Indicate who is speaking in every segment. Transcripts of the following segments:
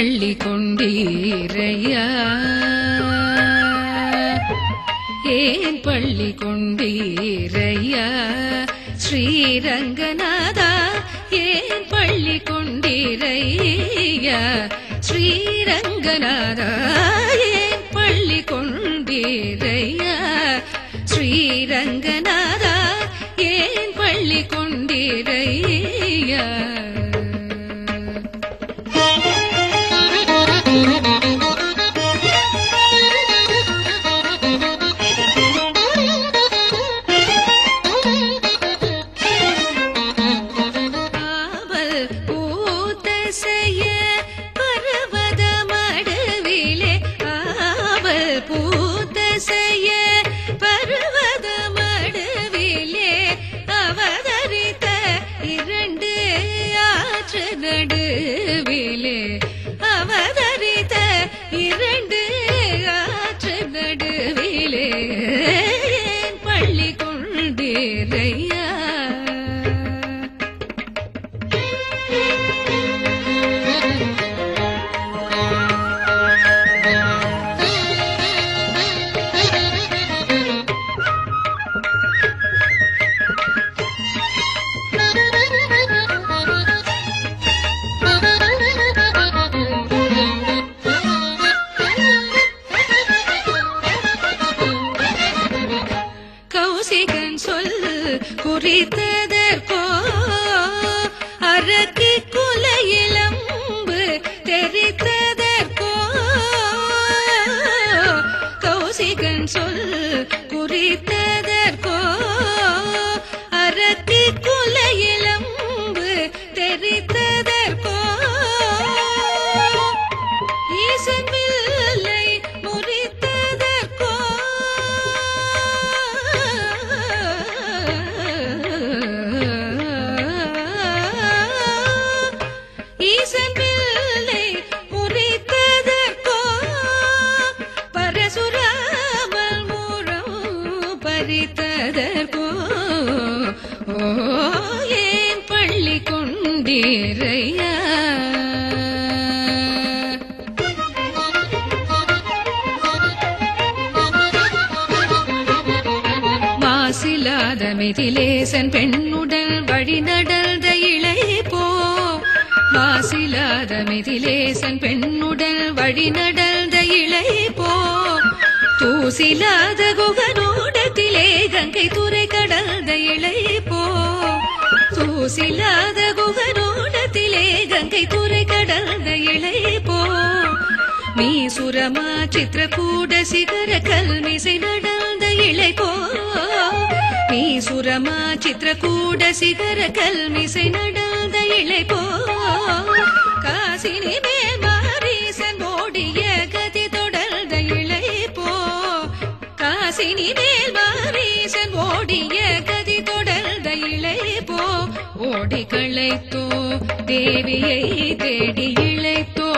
Speaker 1: பள்ளி கொண்டீரையா ஏன் பள்ளி கொண்டீரையா ஸ்ரீரங்கநாதா ஏன் பள்ளி கொண்டீரையா ஸ்ரீரங்கநாதா ஏன் பள்ளி கொண்டீரையா ஸ்ரீரங்கநாதா ஏன் பள்ளி கொண்டீரையா அவதரித்த இரண்டு ஆற்று நடுவிலே பள்ளி கொண்டீரையா குறித்ததற்கோ அரக்கி குலையிலம்பு தெரித்ததற்கோ கௌசிகன் சொல் குறித்ததற்கோ அரக்கி குலையிலம்பு தெரித்ததற்கோ ஈசன்வில்லை முறித்ததற்கோ ஈசன்வில்லை முறித்ததற்கோ பரசுராமல் மூலம் பறித்ததற்கோ ஏன் பள்ளி கொண்டீரையா மாசிலாத மிதிலேசன் பெண்ணுடன் வழி நடந்த இளை போ மாசிலாத மிதிலேசன் பெண்ணுடன் வழி நடந்த இளை போ தூசிலாத குகனோடத்திலே கங்கை துறை கடந்த இளை போ தூசிலாத குகனோடத்திலே கங்கை துறை கடந்த இளை போ மீசுரமா சித்திரகூட சிகர கல்மிசை நடந்த இளை போ மீசுரமா சித்திரகூட சிகர கல்மிசை நடந்த இளை போ காசினி மேல் மாரீசன் ஓடிய கதி தொடர்ந்த இளை போ காசினி மேல் மாரீசன் ஓடிய கதி தொடர்ந்த இளை போ ஓடி களைத்தோ தேவியை தேடி இழைத்தோ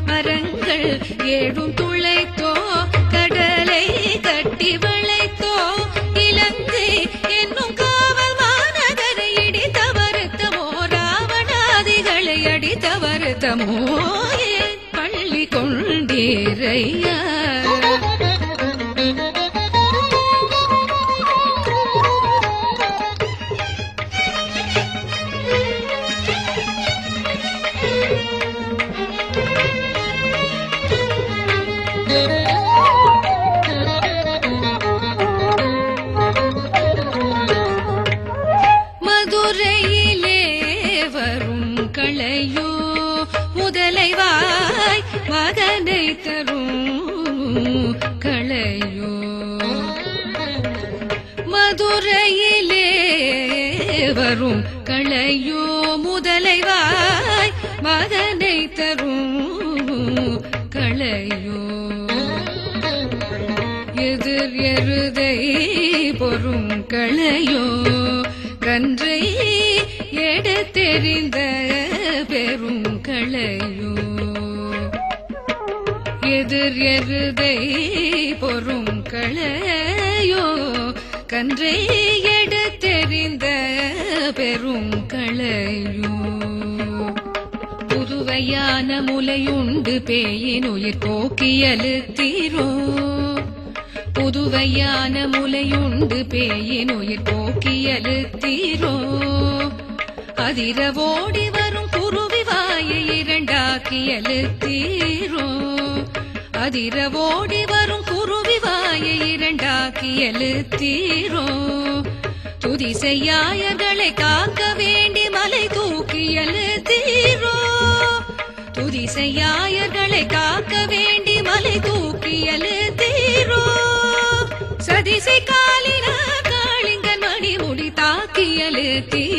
Speaker 1: மரங்கள் ஏழும் துளைத்தோ கடலை கட்டி வளைத்தோ இலங்கை என்னும் காவல் மாநகரை இடித்த வருத்தமோ ராவணாதிகளை அடித்த வருத்தமோ ஏன் பள்ளி கொண்டீரையா மதுரையிலே வரும் களையோ முதலைவாய் மகனை தரும் களையோ மதுரையிலே வரும் களையோ முதலைவாய் மகனை தரும் களையோ எதிர் எருதை பொறும் களையோ கன்றை எடுத்தெறிந்த பெரும் களையோ எதிர் எருதை பொறும் களையோ கன்றை எடுத்தெறிந்த பெரும் களையோ புதுவை புதுவையான முலையுண்டு பேயின் உயிர் போக்கியலு தீரோ புதுவையான முலையுண்டு பேயின் உயிர் போக்கியலு தீரோ அதிரவோடி வரும் குருவி வாயை இரண்டாக்கியலு தீரோ அதிரவோடி வரும் குருவி வாயை இரண்டாக்கியலு தீரோ துதி செய்யாயர்களை காக்க வேண்டி மலை தூக்கியலு தீரோ துதி செய்யாயர்களை காக்க வேண்டி மலை தூக்கியலு தீரோ சதிசை காலின காளிங்கன் மணி முடி தாக்கியலு தீரோ